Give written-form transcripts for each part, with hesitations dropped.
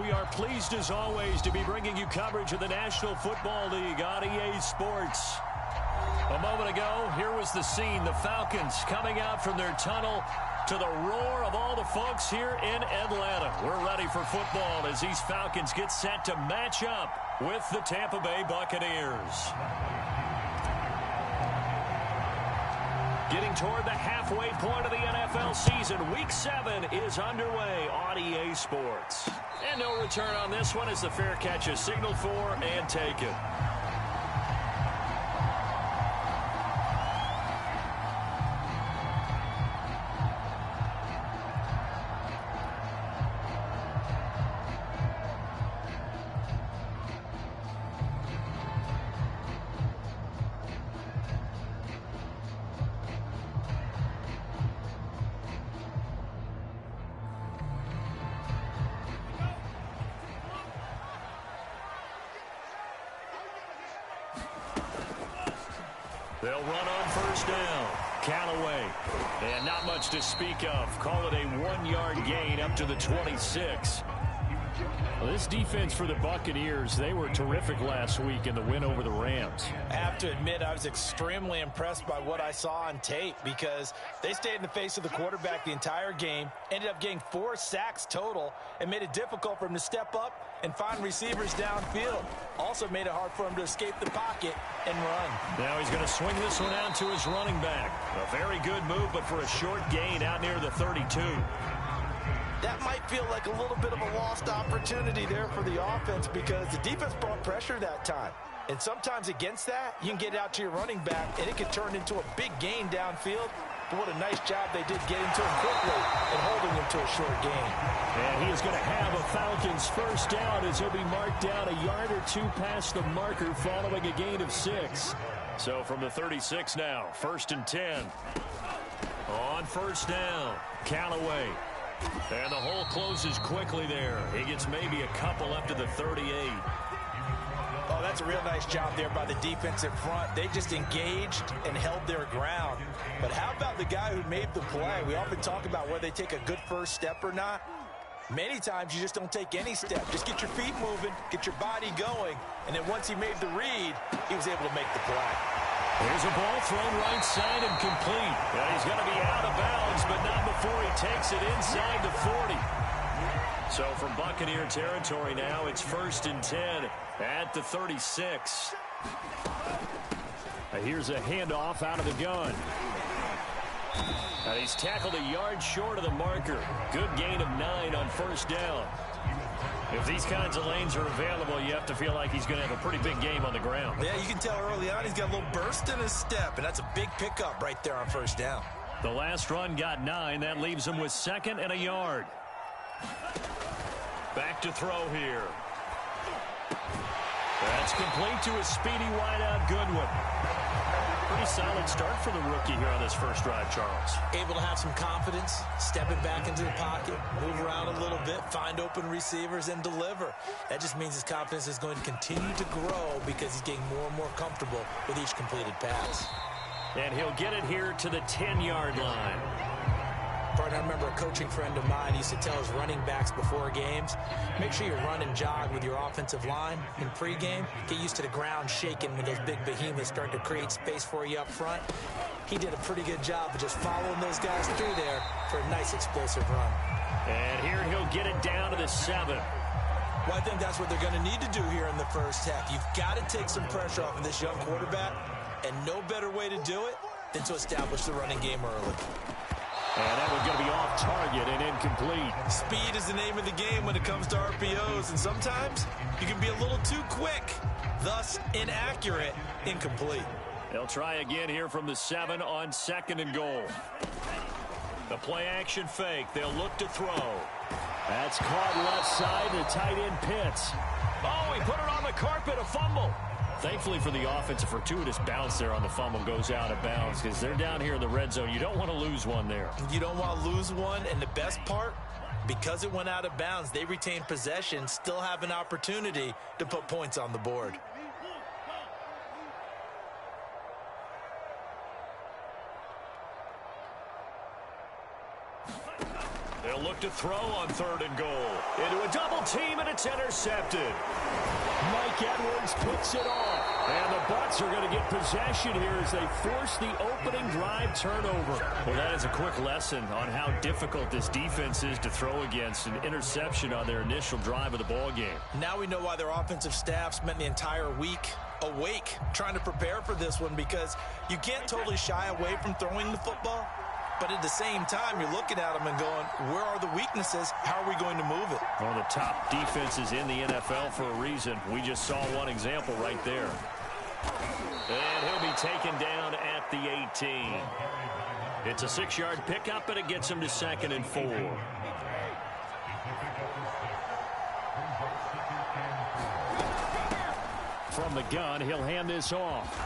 We are pleased as always to be bringing you coverage of the National Football League on EA Sports. A moment ago, here was the scene. The Falcons coming out from their tunnel to the roar of all the folks here in Atlanta. We're ready for football as these Falcons get set to match up with the Tampa Bay Buccaneers. Getting toward the halfway point of the NFL season, Week 7 is underway on EA Sports. And no return on this one as the fair catch is signaled for and taken. They'll run on first down. Count away. And not much to speak of. Call it a 1-yard gain up to the 26. Well, this defense for the Buccaneers, they were terrific last week in the win over the Rams. I have to admit, I was extremely impressed by what I saw on tape because they stayed in the face of the quarterback the entire game, ended up getting 4 sacks total, and made it difficult for him to step up and find receivers downfield. Also made it hard for him to escape the pocket and run. Now he's going to swing this one out to his running back. A very good move, but for a short gain out near the 32. That might feel like a little bit of a lost opportunity there for the offense because the defense brought pressure that time. And sometimes against that, you can get out to your running back, and it can turn into a big gain downfield. But what a nice job they did getting to him quickly and holding him to a short gain. And he is going to have a Falcons first down as he'll be marked down a yard or two past the marker following a gain of 6. So from the 36 now, 1st and 10. On first down, count away. And the hole closes quickly there. He gets maybe a couple up to the 38. Oh, that's a real nice job there by the defensive front. They just engaged and held their ground. But how about the guy who made the play? We often talk about whether they take a good first step or not. Many times you just don't take any step. Just get your feet moving, get your body going, and then once he made the read, he was able to make the play. Here's a ball thrown right side and complete. And he's going to be out of bounds, but not before he takes it inside the 40. So from Buccaneer territory now, it's 1st and 10 at the 36. Here's a handoff out of the gun. And he's tackled a yard short of the marker. Good gain of 9 on first down. If these kinds of lanes are available, you have to feel like he's going to have a pretty big game on the ground. Yeah, you can tell early on he's got a little burst in his step, and that's a big pickup right there on first down. The last run got 9. That leaves him with 2nd and a yard. Back to throw here. That's complete to a speedy wideout Goodwin. Pretty solid start for the rookie here on this first drive, Charles. Able to have some confidence, stepping back into the pocket, move around a little bit, find open receivers, and deliver. That just means his confidence is going to continue to grow because he's getting more and more comfortable with each completed pass. And he'll get it here to the 10-yard line. Partner, I remember a coaching friend of mine used to tell his running backs before games, make sure you run and jog with your offensive line in pregame. Get used to the ground shaking when those big behemoths start to create space for you up front. He did a pretty good job of just following those guys through there for a nice explosive run. And here he'll get it down to the 7. Well, I think that's what they're going to need to do here in the first half. You've got to take some pressure off of this young quarterback, and no better way to do it than to establish the running game early. And that one's going to be off target and incomplete. Speed is the name of the game when it comes to RPOs, and sometimes you can be a little too quick, thus inaccurate, incomplete. They'll try again here from the 7 on 2nd and goal. The play action fake. They'll look to throw. That's caught left side. The tight end Pitts. Oh, he put it on the carpet. A fumble. Thankfully for the offense, a fortuitous bounce there on the fumble goes out of bounds because they're down here in the red zone. You don't want to lose one there. You don't want to lose one, and the best part, because it went out of bounds, they retain possession, still have an opportunity to put points on the board. They'll look to throw on 3rd and goal. Into a double team, and it's intercepted. Mike Edwards picks it off. And the Bucs are going to get possession here as they force the opening drive turnover. Well, that is a quick lesson on how difficult this defense is to throw against. An interception on their initial drive of the ball game. Now we know why their offensive staff spent the entire week awake trying to prepare for this one, because you can't totally shy away from throwing the football. But at the same time, you're looking at them and going, where are the weaknesses? How are we going to move it? One of the top defenses in the NFL for a reason. We just saw one example right there. And he'll be taken down at the 18. It's a 6-yard pickup, and it gets him to 2nd and 4. From the gun, he'll hand this off.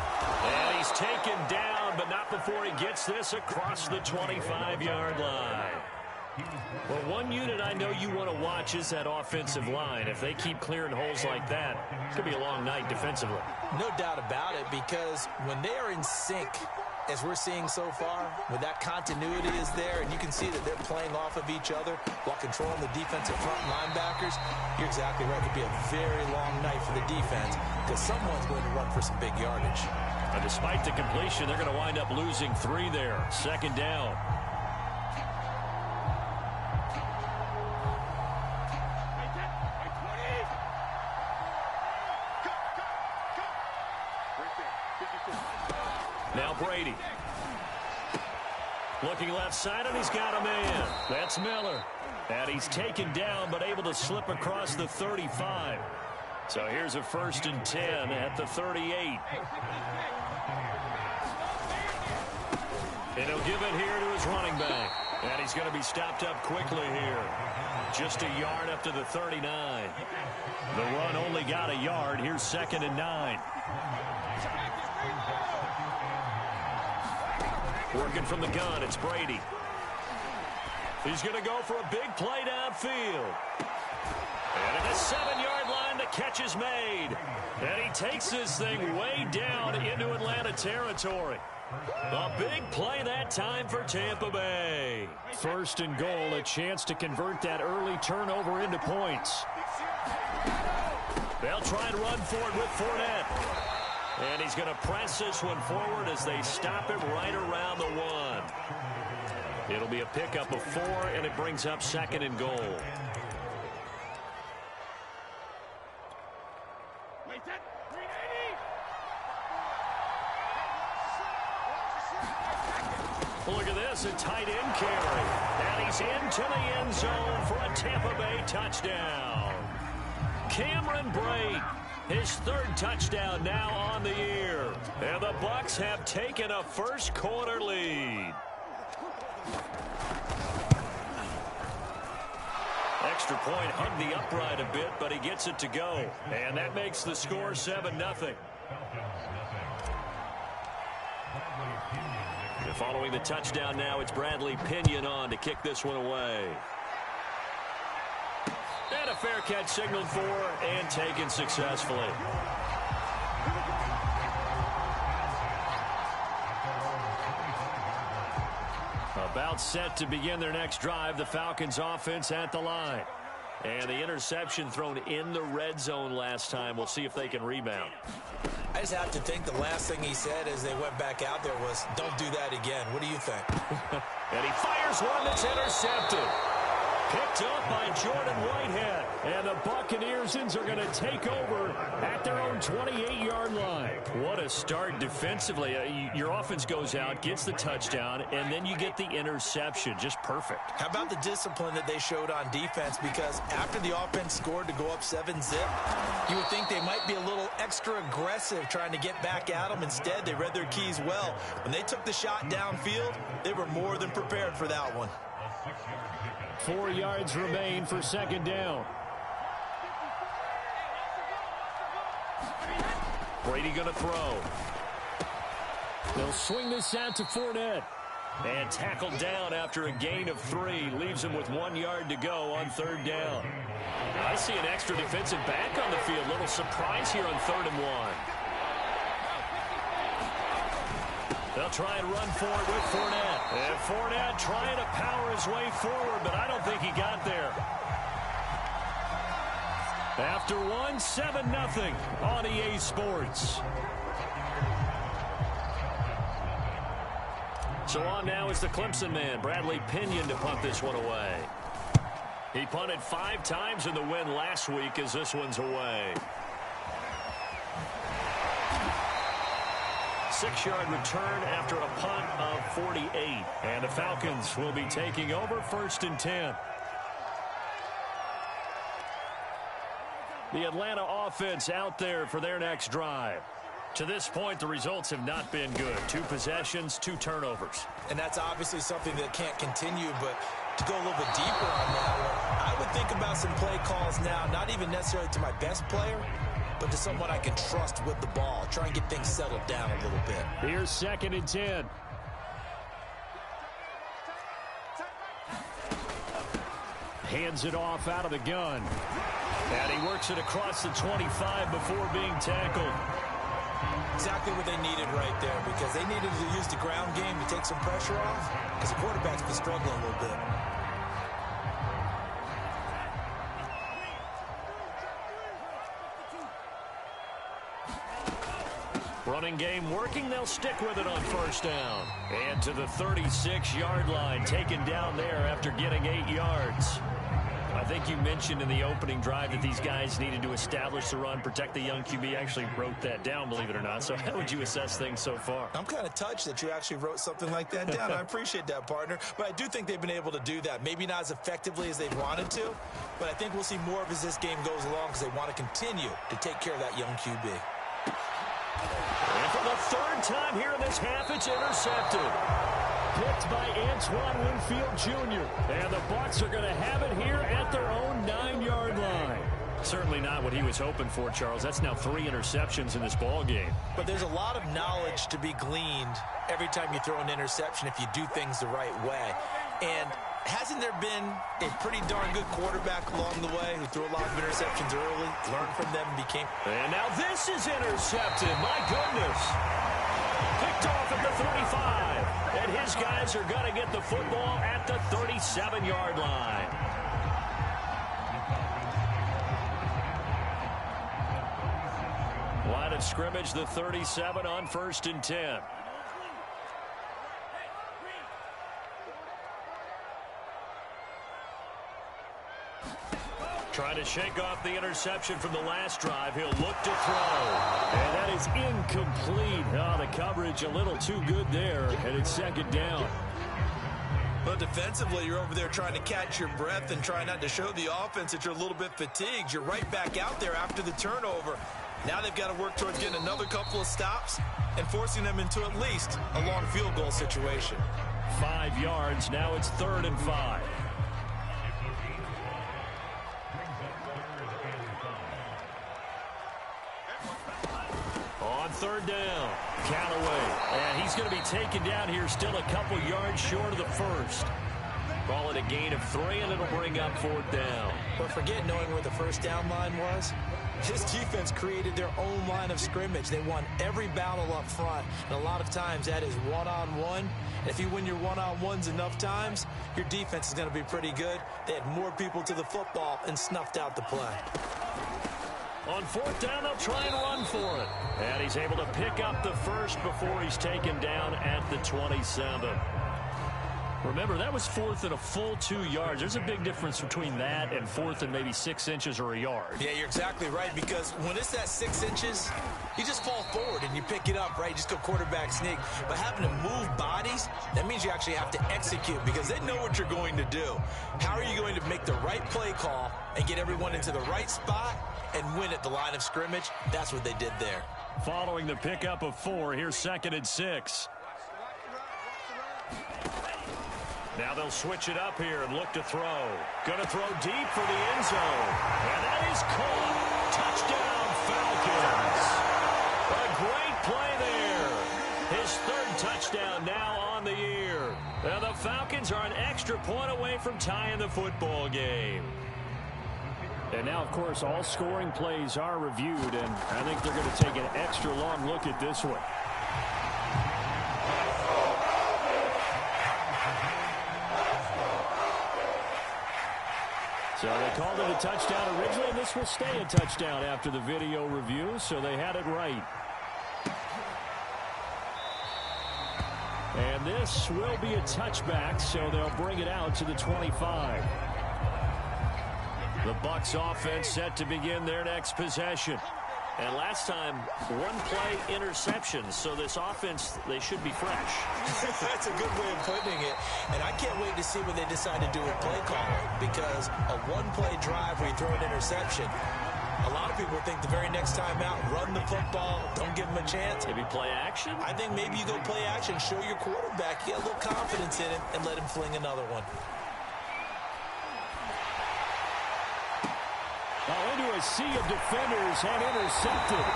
And he's taken down, but not before he gets this across the 25-yard line. Well, one unit I know you want to watch is that offensive line. If they keep clearing holes like that, it's going to be a long night defensively. No doubt about it, because when they are in sync, as we're seeing so far, when that continuity is there, and you can see that they're playing off of each other while controlling the defensive front linebackers, you're exactly right. It could be a very long night for the defense, because someone's going to run for some big yardage. And despite the completion, they're going to wind up losing 3 there. 2nd down. Now Brady. Looking left side, and he's got a man. That's Miller. And he's taken down, but able to slip across the 35. So here's a 1st and 10 at the 38. And he'll give it here to his running back. And he's going to be stopped up quickly here. Just a yard up to the 39. The run only got a yard. Here's 2nd and 9. Working from the gun, it's Brady. He's going to go for a big play downfield. And at the 7-yard line, the catch is made. And he takes this thing way down into Atlanta territory. A big play that time for Tampa Bay. 1st and goal, a chance to convert that early turnover into points. They'll try and run for it with Fournette. And he's going to press this one forward as they stop him right around the 1. It'll be a pickup of 4, and it brings up 2nd and goal. Look at this, a tight end carry. And he's into the end zone for a Tampa Bay touchdown. Cameron Brate, his 3rd touchdown now on the year. And the Bucs have taken a first-quarter lead. Extra point hugged the upright a bit, but he gets it to go. And that makes the score 7-0. Following the touchdown now, it's Bradley Pinion on to kick this one away. And a fair catch signaled for and taken successfully. About set to begin their next drive, the Falcons offense at the line. And the interception thrown in the red zone last time. We'll see if they can rebound. I just have to think the last thing he said as they went back out there was, don't do that again. What do you think? And he fires one that's intercepted. Picked up by Jordan Whitehead. And the Buccaneers are going to take over at their own 28-yard line. What a start defensively. Your offense goes out, gets the touchdown, and then you get the interception. Just perfect. How about the discipline that they showed on defense? Because after the offense scored to go up 7-zip, you would think they might be a little extra aggressive trying to get back at them. Instead, they read their keys well. When they took the shot downfield, they were more than prepared for that one. 4 yards remain for 2nd down. Brady going to throw. They'll swing this out to Fournette. And tackled down after a gain of 3. Leaves him with 1 yard to go on 3rd down. I see an extra defensive back on the field. Little surprise here on 3rd and 1. They'll try and run for it with Fournette. And Fournette trying to power his way forward, but I don't think he got there. After one, 7-0 on EA Sports. So on now is the Clemson man, Bradley Pinion, to punt this one away. He punted 5 times in the win last week as this one's away. 6-yard return after a punt of 48. And the Falcons will be taking over 1st and 10. The Atlanta offense out there for their next drive. To this point, the results have not been good. 2 possessions, 2 turnovers. And that's obviously something that can't continue, but to go a little bit deeper on that one, I would think about some play calls now, not even necessarily to my best player, but to someone I can trust with the ball. Try and get things settled down a little bit. Here's 2nd and 10. Hands it off out of the gun. And he works it across the 25 before being tackled. Exactly what they needed right there, because they needed to use the ground game to take some pressure off, because the quarterback's been struggling a little bit. Running game working. They'll stick with it on 1st down. And to the 36-yard line, taken down there after getting 8 yards. I think you mentioned in the opening drive that these guys needed to establish the run, protect the young QB. I actually wrote that down, believe it or not. So how would you assess things so far? I'm kind of touched that you actually wrote something like that down. I appreciate that, partner. But I do think they've been able to do that. Maybe not as effectively as they've wanted to, but I think we'll see more of as this game goes along, because they want to continue to take care of that young QB. And for the 3rd time here in this half, it's intercepted. Picked by Antoine Winfield Jr. And the Bucs are going to have it here at their own 9-yard line. Certainly not what he was hoping for, Charles. That's now 3 interceptions in this ball game. But there's a lot of knowledge to be gleaned every time you throw an interception if you do things the right way. And hasn't there been a pretty darn good quarterback along the way who threw a lot of interceptions early, learned from them, and became... And now this is intercepted. My goodness. Picked off at the 35. And his guys are going to get the football at the 37-yard line. Line of scrimmage, the 37 on 1st and 10. Trying to shake off the interception from the last drive. He'll look to throw. And that is incomplete. Oh, the coverage a little too good there. And it's 2nd down. But defensively, you're over there trying to catch your breath and try not to show the offense that you're a little bit fatigued. You're right back out there after the turnover. Now they've got to work towards getting another couple of stops and forcing them into at least a long field goal situation. 5 yards. Now it's 3rd and 5. On 3rd down, Callaway. And he's going to be taken down here, still a couple yards short of the 1st. Call it a gain of 3, and it'll bring up 4th down. But forget knowing where the 1st down line was. This defense created their own line of scrimmage. They won every battle up front, and a lot of times that is one-on-one. And if you win your one-on-ones enough times, your defense is going to be pretty good. They had more people to the football and snuffed out the play. On 4th down, they'll try and run for it. And he's able to pick up the 1st before he's taken down at the 27. Remember, that was 4th and a full 2 yards. There's a big difference between that and 4th and maybe 6 inches or a yard. Yeah, you're exactly right, because when it's that 6 inches, you just fall forward and you pick it up, right? You just go quarterback sneak. But having to move bodies, that means you actually have to execute, because they know what you're going to do. How are you going to make the right play call and get everyone into the right spot and win at the line of scrimmage? That's what they did there. Following the pickup of 4, here's 2nd and 6. Now they'll switch it up here and look to throw. Going to throw deep for the end zone. And that is caught. Touchdown, Falcons. A great play there. His 3rd touchdown now on the year. And the Falcons are an extra point away from tying the football game. And now, of course, all scoring plays are reviewed, and I think they're going to take an extra long look at this one. So they called it a touchdown originally, and this will stay a touchdown after the video review, so they had it right. And this will be a touchback, so they'll bring it out to the 25. The Bucs offense set to begin their next possession. And last time, one-play interception. So this offense, they should be fresh. That's a good way of putting it. And I can't wait to see what they decide to do with play calling. Because a one-play drive where you throw an interception, a lot of people think the very next time out, run the football, don't give them a chance. Maybe play action? I think maybe you go play action, show your quarterback, get a little confidence in him, and let him fling another one. Now into a sea of defenders and intercepted.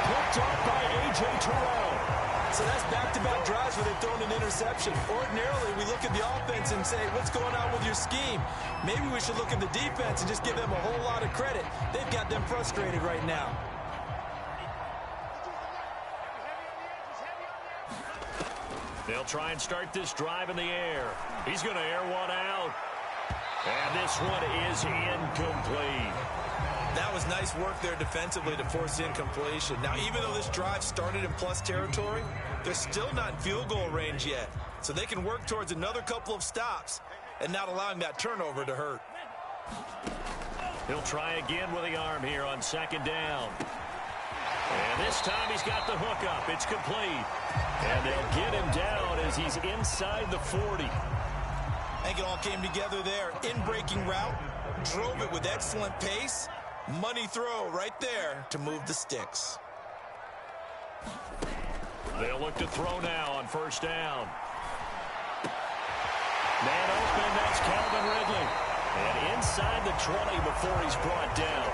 Picked off by A.J. Terrell. So that's back-to-back drives where they've thrown an interception. Ordinarily, we look at the offense and say, what's going on with your scheme? Maybe we should look at the defense and just give them a whole lot of credit. They've got them frustrated right now. They'll try and start this drive in the air. He's going to air one out. And this one is incomplete. That was nice work there defensively to force the incompletion. Now, even though this drive started in plus territory, they're still not in field goal range yet. So they can work towards another couple of stops and not allowing that turnover to hurt. He'll try again with the arm here on second down. And this time he's got the hook up. It's complete. And they'll get him down as he's inside the 40. I think it all came together there. In-breaking route, drove it with excellent pace. Money throw right there to move the sticks. They'll look to throw now on first down. Man open, that's Calvin Ridley. And inside the 20 before he's brought down.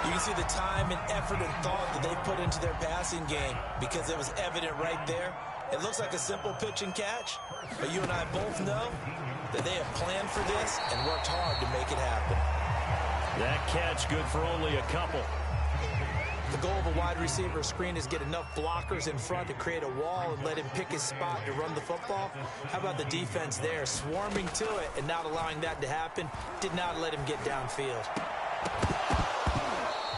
You can see the time and effort and thought that they put into their passing game because it was evident right there. It looks like a simple pitch and catch, but you and I both know that they have planned for this and worked hard to make it happen. That catch good for only a couple. The goal of a wide receiver screen is get enough blockers in front to create a wall and let him pick his spot to run the football. How about the defense there, swarming to it and not allowing that to happen? Did not let him get downfield.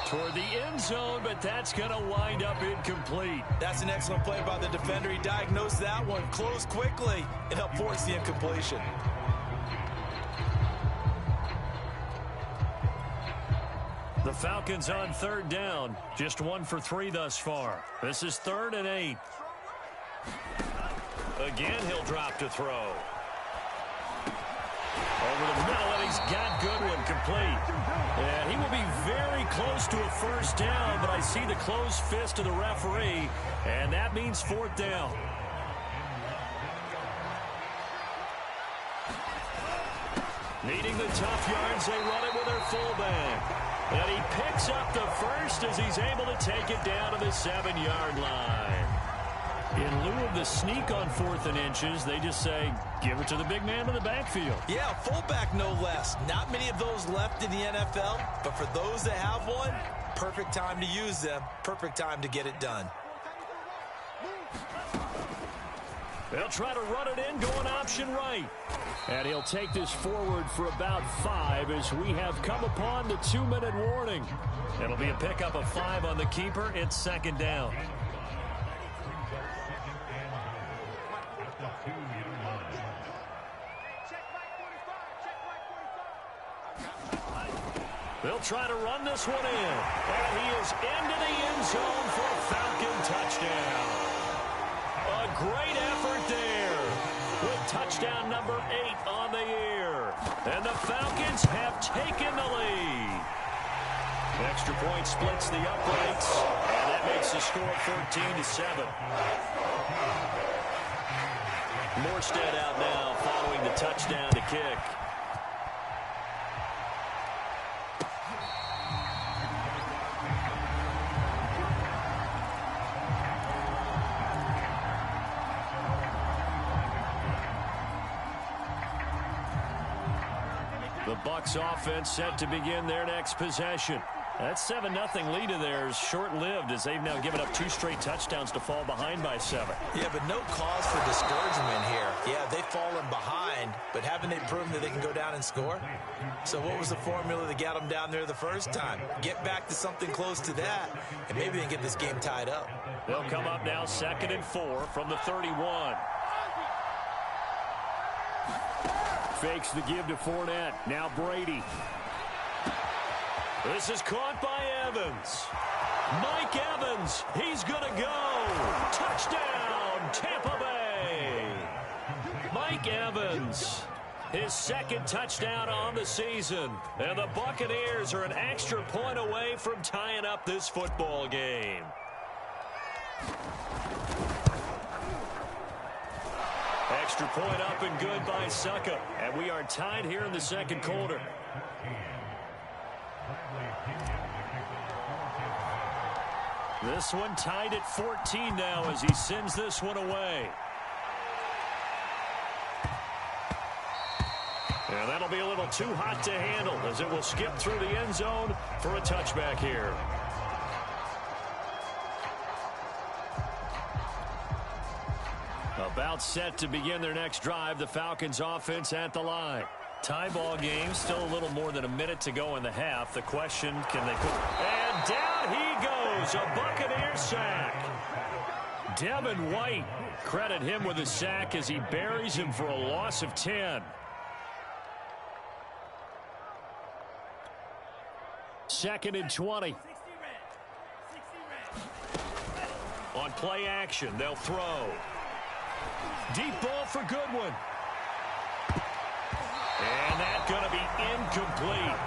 Toward the end zone, but that's going to wind up incomplete. That's an excellent play by the defender. He diagnosed that one, closed quickly, and helped force the incompletion. The Falcons on third down. Just 1 for 3 thus far. This is 3rd and 8. Again, he'll drop to throw. Over the middle, and he's got Goodwin complete. And he will be very close to a first down, but I see the closed fist of the referee, and that means 4th down. Needing the tough yards, they run it with their fullback. And he picks up the first as he's able to take it down to the 7-yard line. In lieu of the sneak on 4th and inches, they just say, give it to the big man in the backfield. Yeah, fullback no less. Not many of those left in the NFL, but for those that have one, perfect time to use them, perfect time to get it done. They'll try to run it in, going option right. And he'll take this forward for about 5 as we have come upon the 2-minute warning. It'll be a pickup of 5 on the keeper. It's 2nd down. They'll try to run this one in. And he is into the end zone for a Falcon touchdown. A great effort there with touchdown number 8 on the year. And the Falcons have taken the lead. Extra point splits the uprights, and that makes the score 14-7. Morstead out now following the touchdown to kick. The Bucs offense set to begin their next possession. That 7-0 lead of theirs short-lived as they've now given up 2 straight touchdowns to fall behind by 7. Yeah, but no cause for discouragement here. Yeah, they've fallen behind, but haven't they proven that they can go down and score? So what was the formula that got them down there the first time? Get back to something close to that, and maybe they can get this game tied up. They'll come up now 2nd and 4 from the 31. Fakes the give to Fournette. Now Brady. This is caught by Evans. Mike Evans, he's going to go. Touchdown, Tampa Bay. Mike Evans, his 2nd touchdown on the season. And the Buccaneers are an extra point away from tying up this football game. Extra point up and good by Suckup. And we are tied here in the 2nd quarter. This one tied at 14 now as he sends this one away. And that'll be a little too hot to handle as it will skip through the end zone for a touchback here. About set to begin their next drive. The Falcons offense at the line. Tie ball game, still a little more than a minute to go in the half. The question, can they put... And down he goes, a Buccaneer sack. Devin White, credit him with a sack as he buries him for a loss of 10. Second and 20. On play action, they'll throw. Deep ball for Goodwin. And that's going to be incomplete.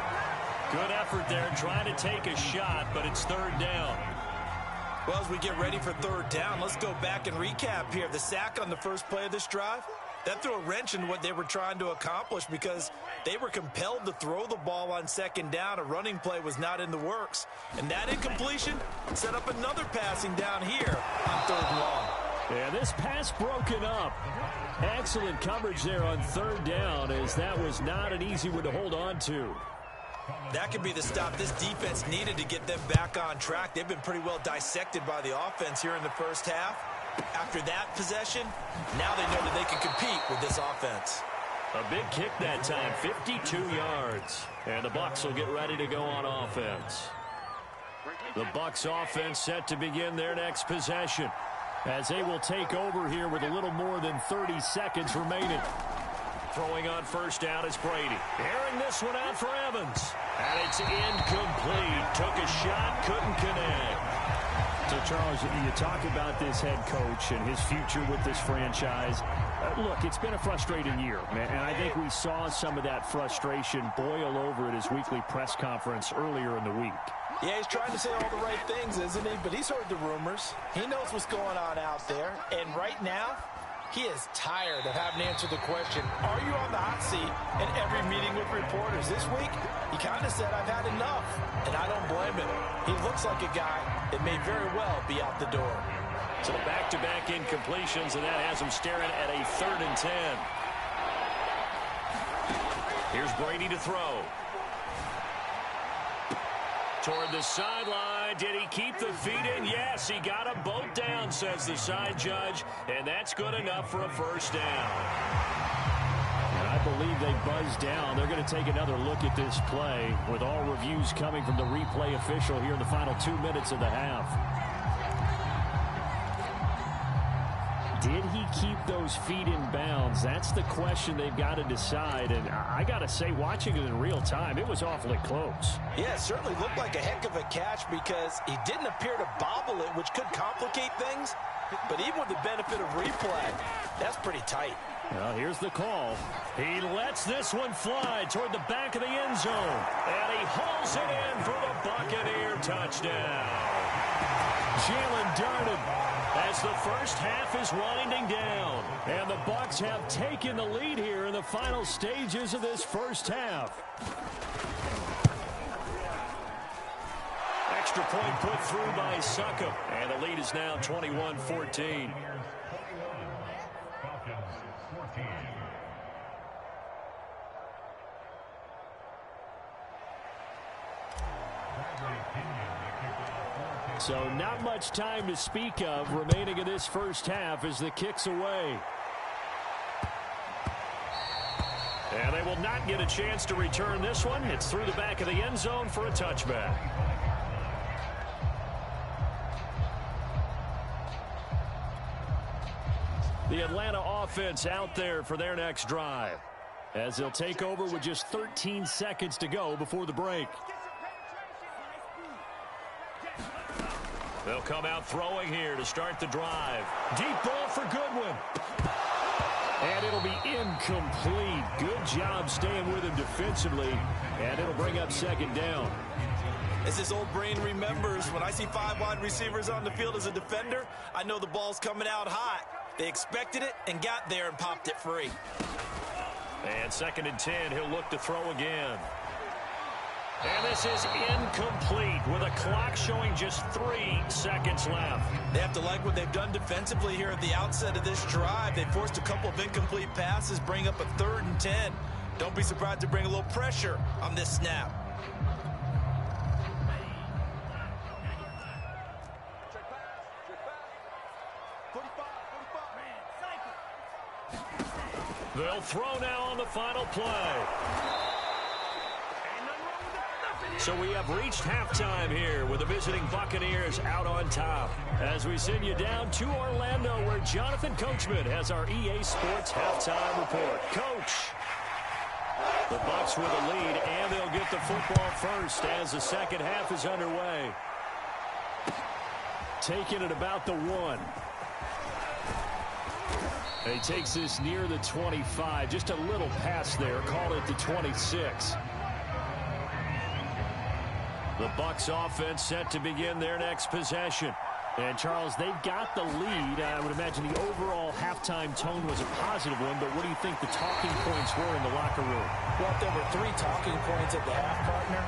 Good effort there trying to take a shot, but it's 3rd down. Well, as we get ready for 3rd down, let's go back and recap here. The sack on the first play of this drive, that threw a wrench in what they were trying to accomplish because they were compelled to throw the ball on 2nd down. A running play was not in the works. And that incompletion set up another passing down here on 3rd and long. Yeah, this pass broken up. Excellent coverage there on 3rd down as that was not an easy one to hold on to. That could be the stop this defense needed to get them back on track. They've been pretty well dissected by the offense here in the first half. After that possession, now they know that they can compete with this offense. A big kick that time, 52 yards. And the Bucs will get ready to go on offense. The Bucs offense set to begin their next possession as they will take over here with a little more than 30 seconds remaining. Throwing on 1st down is Brady. Airing this one out for Evans. And it's incomplete. Took a shot, couldn't connect. So, Charles, you talk about this head coach and his future with this franchise. Look, it's been a frustrating year, man, and I think we saw some of that frustration boil over at his weekly press conference earlier in the week. Yeah, he's trying to say all the right things, isn't he? But he's heard the rumors. He knows what's going on out there. And right now, he is tired of having to answer the question, are you on the hot seat in every meeting with reporters? This week, he kind of said, I've had enough. And I don't blame him. He looks like a guy that may very well be out the door. So back-to-back incompletions, and that has him staring at a 3rd and 10. Here's Brady to throw. Toward the sideline. Did he keep the feet in? Yes, he got them both down, says the side judge. And that's good enough for a 1st down. And I believe they buzzed down. They're going to take another look at this play with all reviews coming from the replay official here in the final 2 minutes of the half. Did he keep those feet in bounds? That's the question they've got to decide. And I got to say, watching it in real time, it was awfully close. Yeah, it certainly looked like a heck of a catch because he didn't appear to bobble it, which could complicate things. But even with the benefit of replay, that's pretty tight. Well, here's the call. He lets this one fly toward the back of the end zone. And he hauls it in for the Buccaneer touchdown. Jalen Darden as the first half is winding down. And the Bucs have taken the lead here in the final stages of this first half. Extra point put through by Suckup. And the lead is now 21-14. So not much time to speak of remaining in this first half as the kick's away. And they will not get a chance to return this one. It's through the back of the end zone for a touchback. The Atlanta offense out there for their next drive, as they'll take over with just 13 seconds to go before the break. They'll come out throwing here to start the drive. Deep ball for Goodwin. And it'll be incomplete. Good job staying with him defensively, and it'll bring up second down. As his old brain remembers, when I see 5 wide receivers on the field as a defender, I know the ball's coming out hot. They expected it and got there and popped it free. And 2nd and 10, he'll look to throw again. And this is incomplete with a clock showing just 3 seconds left. They have to like what they've done defensively here at the outset of this drive. They forced a couple of incomplete passes, bring up a 3rd and 10. Don't be surprised to bring a little pressure on this snap. They'll throw now on the final play. So we have reached halftime here with the visiting Buccaneers out on top. As we send you down to Orlando, where Jonathan Coachman has our EA Sports halftime report. Coach. The Bucs with a lead, and they'll get the football first as the second half is underway. Taking it about the 1. He takes this near the 25. Just a little pass there. Call it the 26. The Bucs offense set to begin their next possession. And, Charles, they've got the lead. I would imagine the overall halftime tone was a positive one, but what do you think the talking points were in the locker room? Well, if there were 3 talking points at the half, partner,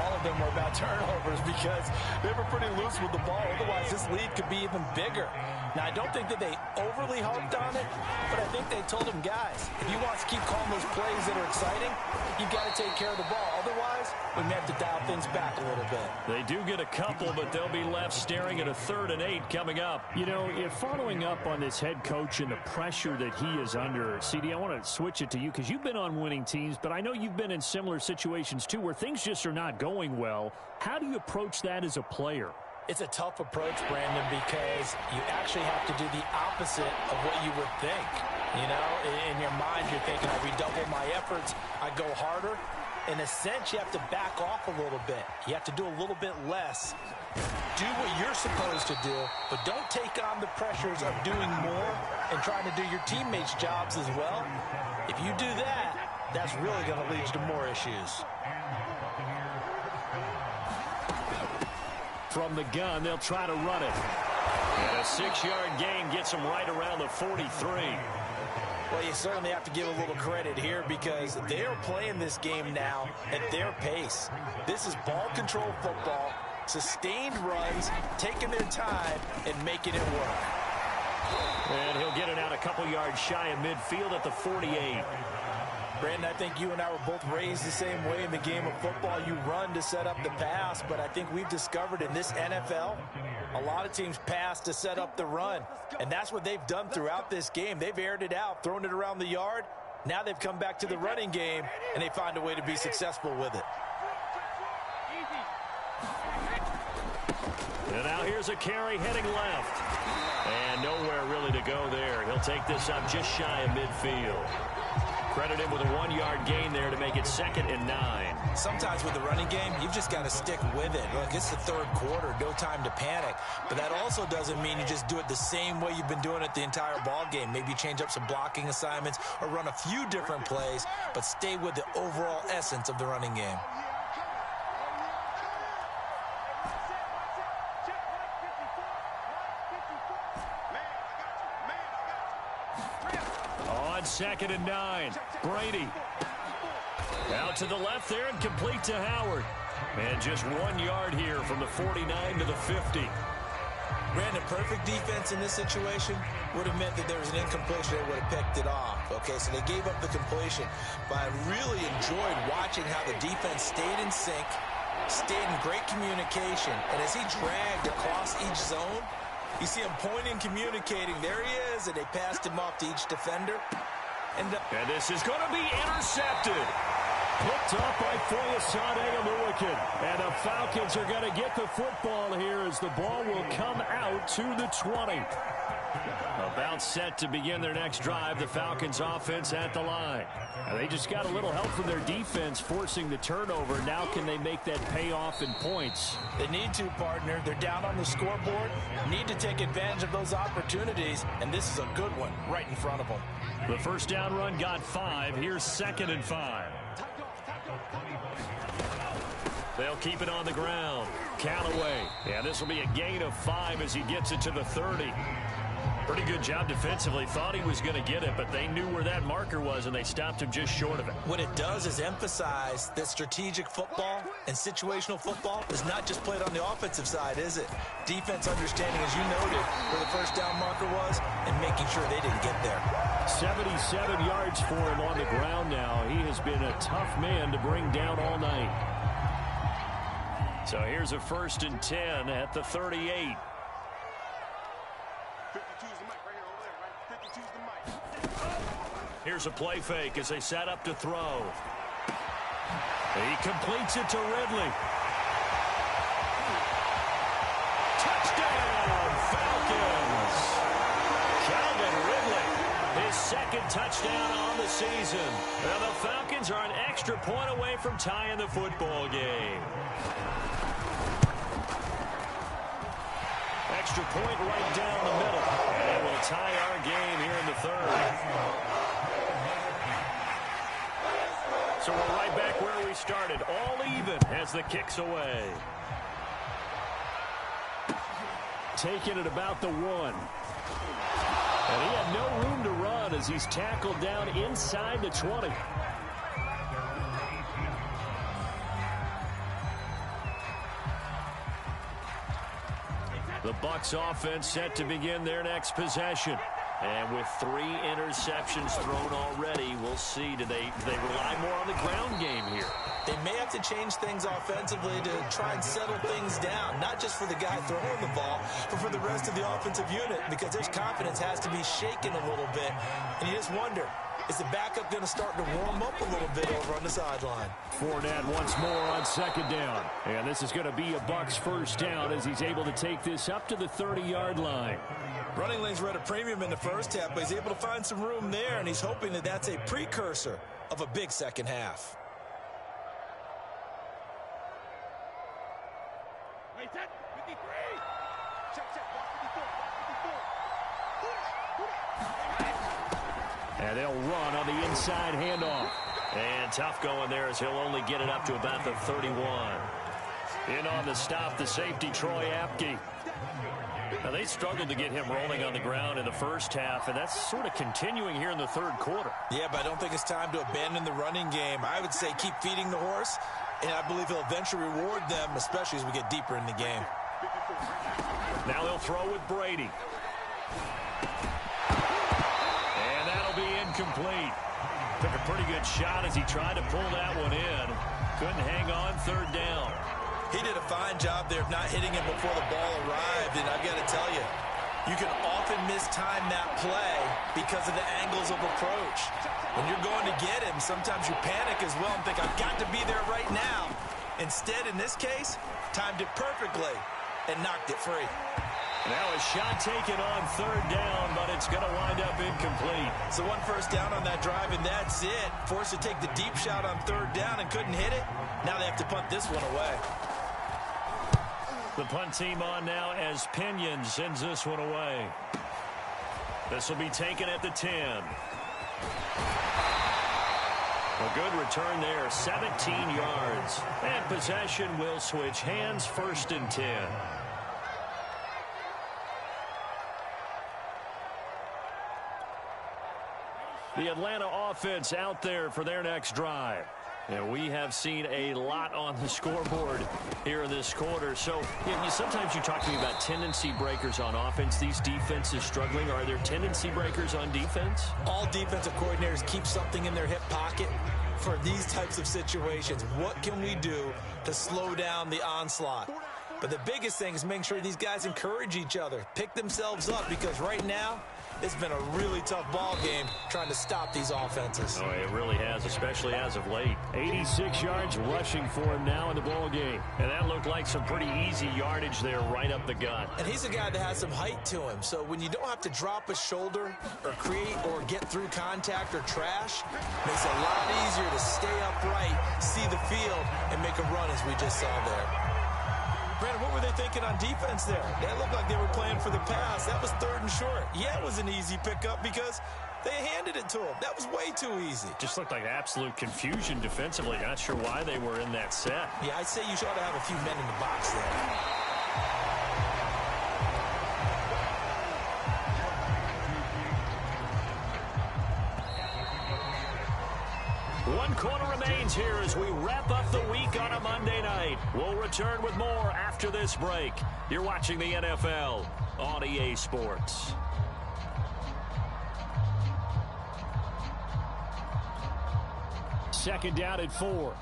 all of them were about turnovers because they were pretty loose with the ball. Otherwise, this lead could be even bigger. Now, I don't think that they overly harped on it, but I think they told them, guys, if you want to keep calling those plays that are exciting, you've got to take care of the ball. Otherwise, we may have to dial things back a little bit. They do get a couple, but they'll be left staring at a 3rd and 8 coming up. You know, if following up on this head coach and the pressure that he is under, CD, I want to switch it to you because you've been on winning teams, but I know you've been in similar situations too where things just are not going well. How do you approach that as a player? It's a tough approach, Brandon, because you actually have to do the opposite of what you would think. You know, in your mind, you're thinking, I redouble my efforts, I go harder. In a sense, you have to back off a little bit. You have to do a little bit less. Do what you're supposed to do, but don't take on the pressures of doing more and trying to do your teammates' jobs as well. If you do that, that's really going to lead to more issues. From the gun, they'll try to run it. And a 6-yard gain gets them right around the 43. Well, you certainly have to give a little credit here because they're playing this game now at their pace. This is ball control football, sustained runs, taking their time, and making it work. And he'll get it out a couple yards shy of midfield at the 48. Brandon, I think you and I were both raised the same way in the game of football. You run to set up the pass, but I think we've discovered in this NFL, a lot of teams pass to set up the run. And that's what they've done throughout this game. They've aired it out, thrown it around the yard. Now they've come back to the running game, and they find a way to be successful with it. And now here's a carry heading left. And nowhere really to go there. He'll take this up just shy of midfield. Credit him with a 1-yard gain there to make it 2nd and 9. Sometimes with the running game, you've just got to stick with it. Look, it's the 3rd quarter, no time to panic. But that also doesn't mean you just do it the same way you've been doing it the entire ball game. Maybe change up some blocking assignments or run a few different plays, but stay with the overall essence of the running game. On 2nd and 9, Brady. Out to the left there and complete to Howard. And just 1 yard here from the 49 to the 50. Brandon, perfect defense in this situation would have meant that there was an incompletion. They would have picked it off. Okay, so they gave up the completion. But I really enjoyed watching how the defense stayed in sync, stayed in great communication. And as he dragged across each zone, you see him pointing, communicating. There he is, and they passed him off to each defender. And this is going to be intercepted. Picked up by Foyesade Aluakin. And the Falcons are going to get the football here as the ball will come out to the 20. About set to begin their next drive, the Falcons offense at the line. And they just got a little help from their defense forcing the turnover. Now can they make that pay off in points? They need to, partner. They're down on the scoreboard. Need to take advantage of those opportunities, and this is a good one right in front of them. The first down run got 5. Here's 2nd and 5. They'll keep it on the ground. Callaway. Yeah, this will be a gain of 5 as he gets it to the 30. Pretty good job defensively. Thought he was going to get it, but they knew where that marker was, and they stopped him just short of it. What it does is emphasize that strategic football and situational football is not just played on the offensive side, is it? Defense understanding, as you noted, where the first down marker was and making sure they didn't get there. 77 yards for him on the ground now. He has been a tough man to bring down all night. So here's a 1st and 10 at the 38. Here's a play fake as they set up to throw. He completes it to Ridley. Touchdown, Falcons! Calvin Ridley, his 2nd touchdown on the season. Now the Falcons are an extra point away from tying the football game. Extra point right down the middle. And it will tie our game here in the 3rd. So we're right back where we started. All even as the kick's away. Taking it about the 1. And he had no room to run as he's tackled down inside the 20. The Bucs offense set to begin their next possession. And with 3 interceptions thrown already, we'll see. Do they rely more on the ground game here? They may have to change things offensively to try and settle things down, not just for the guy throwing the ball, but for the rest of the offensive unit, because their confidence has to be shaken a little bit. And you just wonder, is the backup going to start to warm up a little bit over on the sideline? Fournette once more on 2nd down. And this is going to be a Bucs 1st down as he's able to take this up to the 30-yard line. Running lanes were at a premium in the first half, but he's able to find some room there, and he's hoping that that's a precursor of a big second half. And they'll run on the inside handoff. And tough going there as he'll only get it up to about the 31. In on the stop, the safety, Troy Apke. Now, they struggled to get him rolling on the ground in the first half, and that's sort of continuing here in the 3rd quarter. Yeah, but I don't think it's time to abandon the running game. I would say keep feeding the horse, and I believe he'll eventually reward them, especially as we get deeper in the game. Now they'll throw with Brady. And that'll be incomplete. Took a pretty good shot as he tried to pull that one in. Couldn't hang on 3rd down. He did a fine job there of not hitting him before the ball arrived, and I've got to tell you, you can often mistime that play because of the angles of approach. When you're going to get him, sometimes you panic as well and think, I've got to be there right now. Instead, in this case, timed it perfectly and knocked it free. Now a shot taken on 3rd down, but it's going to wind up incomplete. So 1 first down on that drive, and that's it. Forced to take the deep shot on 3rd down and couldn't hit it. Now they have to punt this one away. The punt team on now as Pinion sends this one away. This will be taken at the 10. A good return there, 17 yards. And possession will switch hands, 1st and 10. The Atlanta offense out there for their next drive. And we have seen a lot on the scoreboard here in this quarter. So sometimes you talk to me about tendency breakers on offense. These defenses struggling. Are there tendency breakers on defense? All defensive coordinators keep something in their hip pocket for these types of situations. What can we do to slow down the onslaught? But the biggest thing is making sure these guys encourage each other, pick themselves up, because right now it's been a really tough ball game trying to stop these offenses. Oh, it really has, especially as of late. 86 yards rushing for him now in the ball game. And that looked like some pretty easy yardage there right up the gut. And he's a guy that has some height to him, so when you don't have to drop a shoulder or create or get through contact or trash, it makes it a lot easier to stay upright, see the field, and make a run as we just saw there. Brandon, what were they thinking on defense there? That looked like they were playing for the pass. That was 3rd and short. Yeah, it was an easy pickup because they handed it to him. That was way too easy. Just looked like absolute confusion defensively. Not sure why they were in that set. Yeah, I'd say you ought to have a few men in the box there. One quarter remains here as we wrap up the week on a Monday night. We'll return with more after this break. You're watching the NFL on EA Sports. Second down at 4.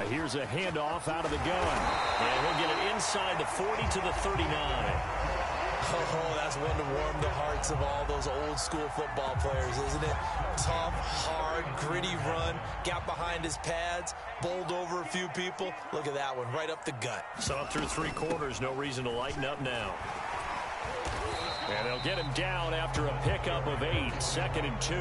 Here's a handoff out of the gun. And he'll get it inside the 40 to the 39. Oh, that's one to warm the hearts of all those old school football players, isn't it? Tough, hard, gritty run, got behind his pads, bowled over a few people. Look at that one, right up the gut. Saw through 3 quarters, no reason to lighten up now. And they'll get him down after a pickup of 8, 2nd and 2.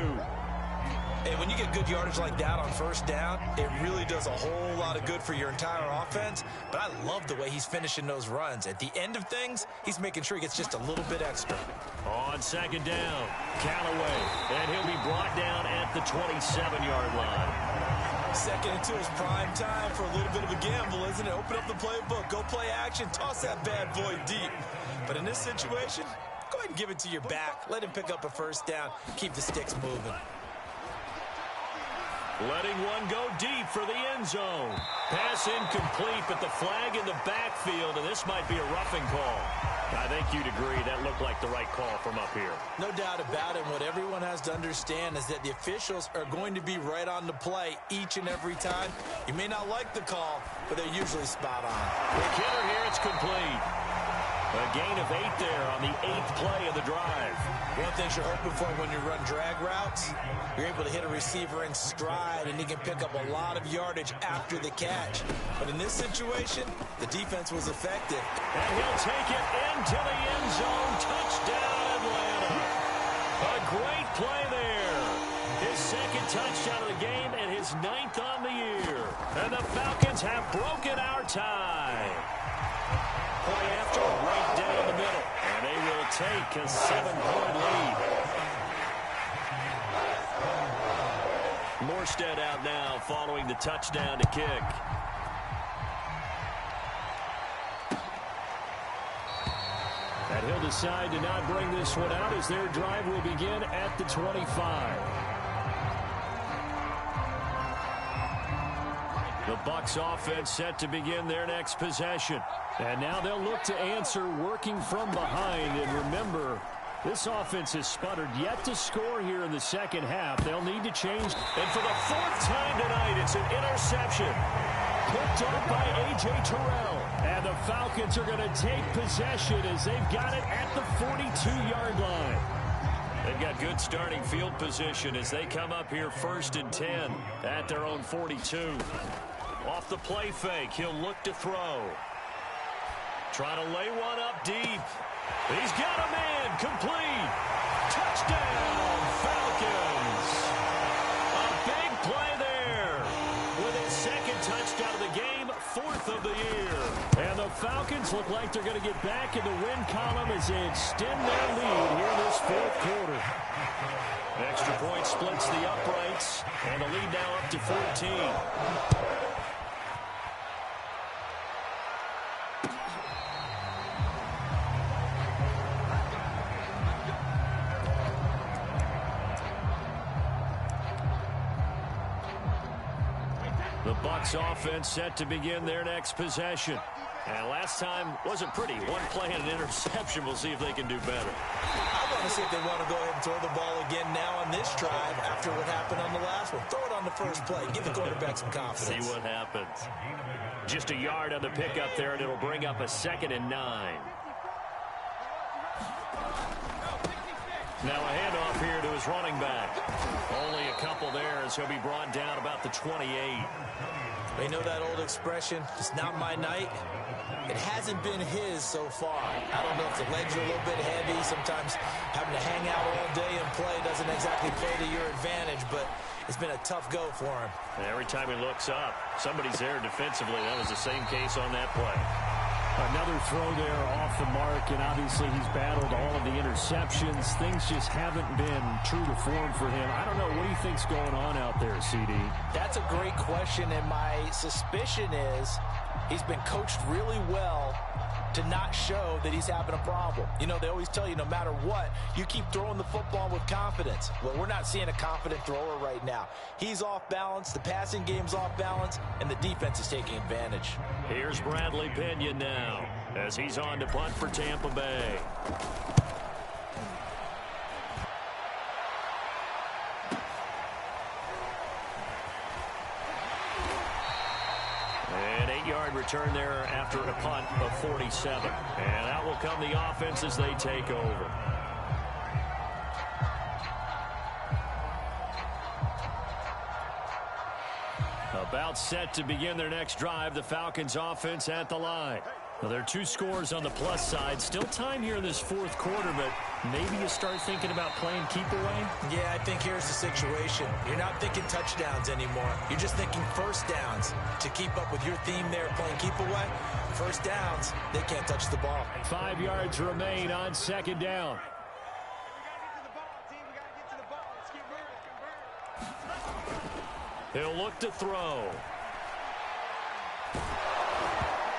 And when you get good yardage like that on 1st down, it really does a whole lot of good for your entire offense. But I love the way he's finishing those runs. At the end of things, he's making sure he gets just a little bit extra. On 2nd down, Callaway. And he'll be brought down at the 27-yard line. 2nd and 2 is prime time for a little bit of a gamble, isn't it? Open up the playbook, go play action, toss that bad boy deep. But in this situation, go ahead and give it to your back. Let him pick up a 1st down. Keep the sticks moving. Letting one go deep for the end zone. Pass incomplete, but the flag in the backfield, and this might be a roughing call. I think you'd agree that looked like the right call from up here. No doubt about it. What everyone has to understand is that the officials are going to be right on the play each and every time. You may not like the call, but they're usually spot on. The killer here, it's complete. A gain of 8 there on the 8th play of the drive. One of the things you're hoping for when you run drag routes, you're able to hit a receiver in stride, and he can pick up a lot of yardage after the catch. But in this situation, the defense was effective. And he'll take it into the end zone. Touchdown, Atlanta. A great play there. His 2nd touchdown of the game and his 9th on the year. And the Falcons have broken our tie. Play after, right down the middle. And they will take a 7-point lead. Morstead out now following the touchdown to kick. And he'll decide to not bring this one out as their drive will begin at the 25. The Bucs offense set to begin their next possession. And now they'll look to answer working from behind. And remember, this offense has sputtered yet to score here in the 2nd half. They'll need to change. And for the 4th time tonight, it's an interception. Picked up by A.J. Terrell. And the Falcons are going to take possession as they've got it at the 42-yard line. They've got good starting field position as they come up here 1st and 10 at their own 42. Off the play fake, he'll look to throw. Trying to lay one up deep. He's got a man, complete. Touchdown, Falcons. A big play there with his 2nd touchdown of the game, 4th of the year. And the Falcons look like they're going to get back in the win column as they extend their lead here in this 4th quarter. Extra point splits the uprights, and the lead now up to 14. The Bucs offense set to begin their next possession. And last time wasn't pretty. One play and an interception. We'll see if they can do better. I want trying to see if they want to go ahead and throw the ball again now on this drive after what happened on the last one. Throw it on the first play. Give the quarterback some confidence. See what happens. Just a yard on the pickup there, and it'll bring up a 2nd and 9. Now a handoff here to his running back. Only a couple there as he'll be brought down about the 28. They know that old expression, it's not my night. It hasn't been his so far. I don't know if the legs are a little bit heavy. Sometimes having to hang out all day and play doesn't exactly play to your advantage, but it's been a tough go for him. And every time he looks up, somebody's there defensively. That was the same case on that play. Another throw there off the mark, and obviously he's battled all of the interceptions. Things just haven't been true to form for him. I don't know. What do you think's going on out there, CD? That's a great question, and my suspicion is he's been coached really well to not show that he's having a problem. You know, they always tell you no matter what, you keep throwing the football with confidence. Well, we're not seeing a confident thrower right now. He's off balance, the passing game's off balance, and the defense is taking advantage. Here's Bradley Pinion now as he's on to punt for Tampa Bay. An 8-yard return there after a punt of 47. And out will come the offense as they take over. About set to begin their next drive, the Falcons offense at the line. Well, there are 2 scores on the plus side. Still time here in this 4th quarter, but maybe you start thinking about playing keep away? Yeah, I think here's the situation. You're not thinking touchdowns anymore. You're just thinking first downs. To keep up with your theme there, playing keep away, first downs, they can't touch the ball. 5 yards remain on 2nd down. He'll look to throw.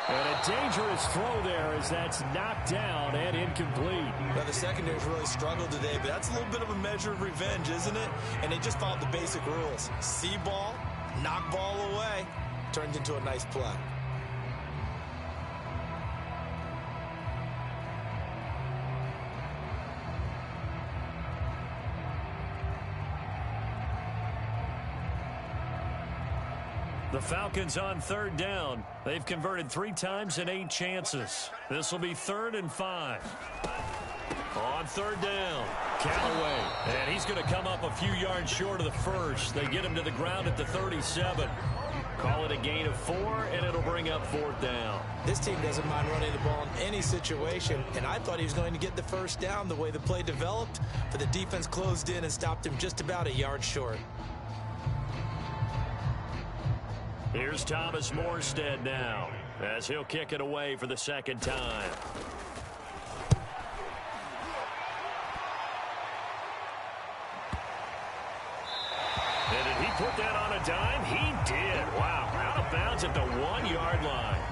And a dangerous throw there as that's knocked down and incomplete. Well, the secondary's really struggled today, but that's a little bit of a measure of revenge, isn't it? And they just followed the basic rules. See ball, knock ball away, turned into a nice play. The Falcons on 3rd down. They've converted 3 times in 8 chances. This will be 3rd and 5. On 3rd down, Callaway. And he's going to come up a few yards short of the first. They get him to the ground at the 37. Call it a gain of 4, and it'll bring up 4th down. This team doesn't mind running the ball in any situation, and I thought he was going to get the first down the way the play developed, but the defense closed in and stopped him just about a yard short. Here's Thomas Morstead now as he'll kick it away for the 2nd time. And did he put that on a dime? He did. Wow. Out of bounds at the 1-yard line.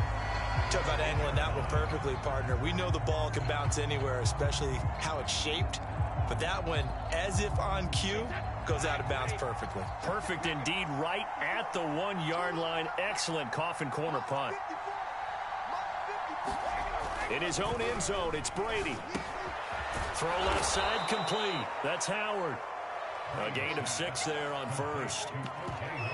Talk about angling that one perfectly, partner. We know the ball can bounce anywhere, especially how it's shaped. But that one, as if on cue, goes out of bounds perfectly. Perfect indeed, right at the 1-yard line. Excellent coffin corner punt. In his own end zone, it's Brady. Throw left side complete. That's Howard. A gain of 6 there on first.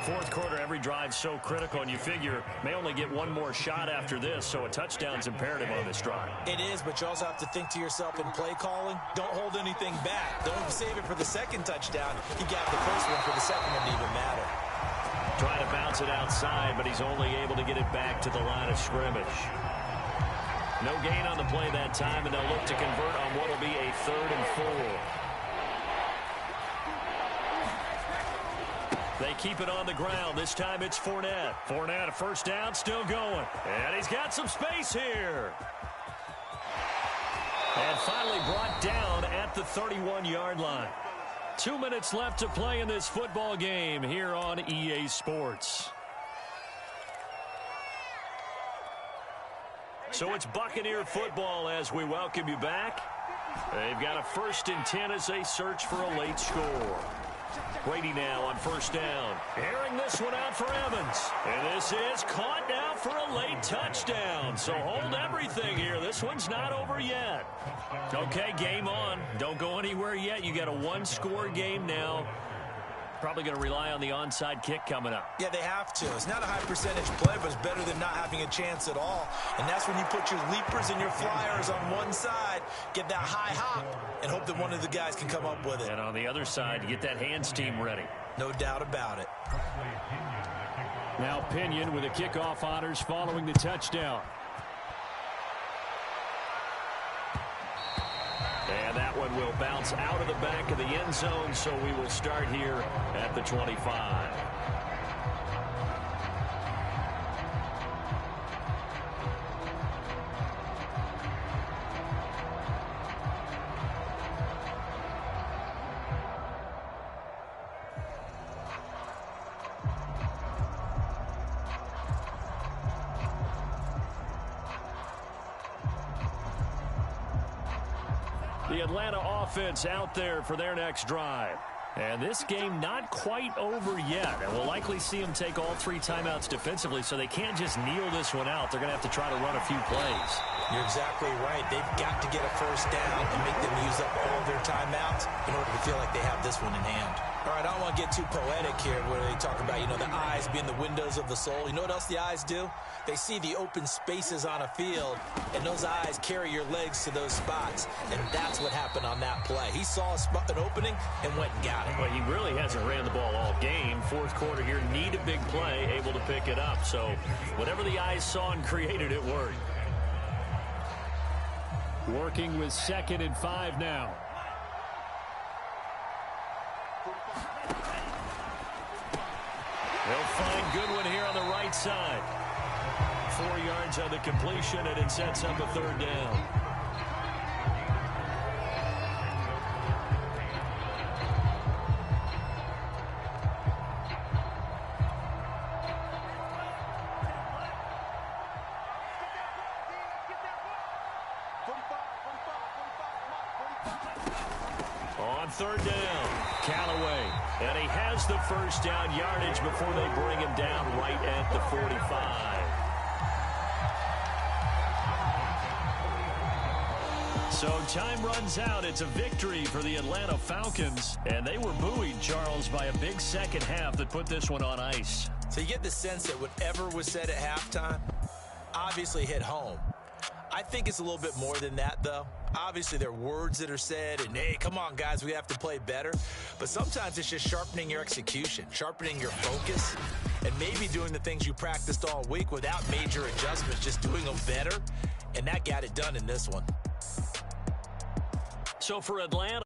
4th quarter, every drive so critical, and you figure may only get one more shot after this, so a touchdown's imperative on this drive. It is, but you also have to think to yourself in play calling, don't hold anything back. Don't save it for the 2nd touchdown. He got the first one for the 2nd one to even matter. Trying to bounce it outside, but he's only able to get it back to the line of scrimmage. No gain on the play that time, and they'll look to convert on what will be a 3rd and 4. They keep it on the ground. This time it's Fournette. Fournette, a first down, still going. And he's got some space here. And finally brought down at the 31-yard line. 2 minutes left to play in this football game here on EA Sports. So it's Buccaneer football as we welcome you back. They've got a 1st and 10 as they search for a late score. Brady now on first down. Airing this one out for Evans. And this is caught now for a late touchdown. So hold everything here. This one's not over yet. Okay, game on. Don't go anywhere yet. You got a one-score game now. Probably going to rely on the onside kick coming up. Yeah, they have to. It's not a high percentage play, but it's better than not having a chance at all. And that's when you put your leapers and your flyers on one side, get that high hop, and hope that one of the guys can come up with it. And on the other side, you get that hands team ready. No doubt about it. Now Pinion with the kickoff honors following the touchdown. And that one will bounce out of the back of the end zone, so we will start here at the 25. The Atlanta offense out there for their next drive. And this game not quite over yet. And we'll likely see them take all three timeouts defensively, so they can't just kneel this one out. They're going to have to try to run a few plays. You're exactly right. They've got to get a first down and make them use up all their timeouts in order to feel like they have this one in hand. All right, I don't want to get too poetic here where they talk about, the eyes being the windows of the soul. You know what else the eyes do? They see the open spaces on a field, and those eyes carry your legs to those spots. And that's what happened on that play. He saw an opening and went and got it. Well, he really hasn't ran the ball all game. Fourth quarter here, need a big play, able to pick it up. So whatever the eyes saw and created, it worked. Working with 2nd and 5 now. They'll find Goodwin here on the right side. 4 yards on the completion, and it sets up a third down. On third down, Callaway. And he has the first down yardage before they bring him down right at the 45. So time runs out. It's a victory for the Atlanta Falcons. And they were buoyed, Charles, by a big second half that put this one on ice. So you get the sense that whatever was said at halftime obviously hit home. I think it's a little bit more than that, though. Obviously, there are words that are said, and, hey, come on, guys, we have to play better. But sometimes it's just sharpening your execution, sharpening your focus, and maybe doing the things you practiced all week without major adjustments, just doing them better. And that got it done in this one. So for Atlanta,